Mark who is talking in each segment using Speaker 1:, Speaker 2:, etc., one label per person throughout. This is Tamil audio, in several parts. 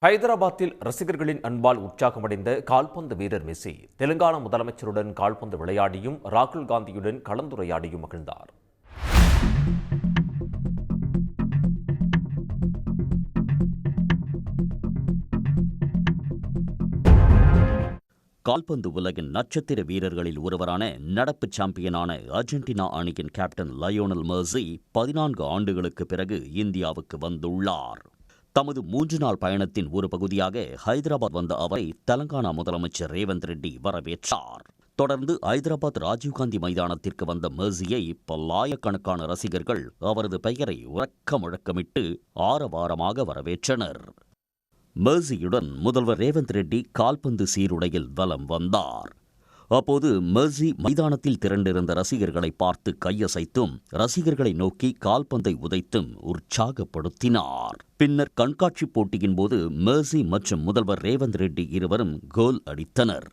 Speaker 1: ஹைதராபாத்தில் ரசிகர்களின் அன்பால் உற்சாகமடைந்த கால்பந்து வீரர் மெஸ்ஸி தெலுங்கானா முதலமைச்சருடன் கால்பந்து விளையாடியும் ராகுல் காந்தியுடன் கலந்துரையாடியும் மகிழ்ந்தார்.
Speaker 2: கால்பந்து உலகின் நட்சத்திர வீரர்களில் ஒருவரான நடப்பு சாம்பியனான அர்ஜென்டினா அணியின் கேப்டன் லயோனல் மெஸ்ஸி 14 ஆண்டுகளுக்கு பிறகு இந்தியாவுக்கு வந்துள்ளார். தமது 3 நாள் பயணத்தின் ஒரு பகுதியாக ஹைதராபாத் வந்த அவரை தெலங்கானா முதலமைச்சர் ரேவந்த் ரெட்டி வரவேற்றார். தொடர்ந்து ஹைதராபாத் ராஜீவ்காந்தி மைதானத்திற்கு வந்த மெஸ்ஸியை பல்லாயிரக்கணக்கான ரசிகர்கள் அவரது பெயரை உரக்க முழக்கமிட்டு ஆரவாரமாக வரவேற்றனர். மெஸ்ஸியுடன் முதல்வர் ரேவந்த் ரெட்டி கால்பந்து சீருடையில் வலம் வந்தார். அப்போது மெஸ்ஸி மைதானத்தில் திரண்டிருந்த ரசிகர்களை பார்த்து கையசைத்தும் ரசிகர்களை நோக்கி கால்பந்தை உதைத்தும் உற்சாகப்படுத்தினார். பின்னர் கண்காட்சி போட்டியின் போது மெஸ்ஸி மற்றும் முதல்வர் ரேவந்த் ரெட்டி இருவரும் கோல் அடித்தனர்.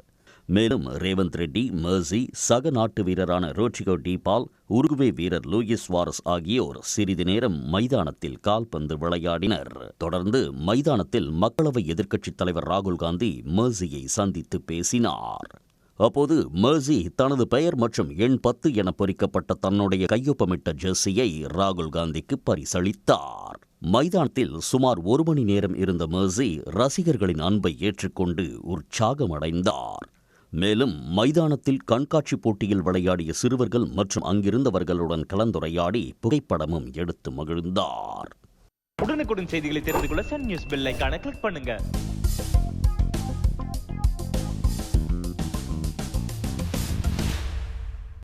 Speaker 2: மேலும் ரேவந்த் ரெட்டி, மெஸ்ஸி, சக நாட்டு வீரரான ரோட்ரிகோ டிபால், உருகுவே வீரர் லூயிஸ் சுவாரஸ் ஆகியோர் சிறிது நேரம் மைதானத்தில் கால்பந்து விளையாடினர். தொடர்ந்து மைதானத்தில் மக்களவை எதிர்க்கட்சித் தலைவர் ராகுல் காந்தி மெஸ்ஸியை சந்தித்து பேசினார். அப்போது மெஸ்ஸி தனது பெயர் மற்றும் எண் 10 என பொறிக்கப்பட்ட தன்னுடைய கையொப்பமிட்ட ஜெர்சியை ராகுல் காந்திக்கு பரிசளித்தார். மைதானத்தில் சுமார் 1 மணி நேரம் இருந்த மெஸ்ஸி ரசிகர்களின் அன்பை ஏற்றுக்கொண்டு உற்சாகமடைந்தார். மேலும் மைதானத்தில் கண்காட்சி போட்டியில் விளையாடிய சிறுவர்கள் மற்றும் அங்கிருந்தவர்களுடன் கலந்துரையாடி புகைப்படமும் எடுத்து மகிழ்ந்தார்.
Speaker 3: உடனுக்குடன் செய்திகளை தெரிந்து கொள்ள சன் நியூஸ் பெல் ஐகானை கிளிக் பண்ணுங்க.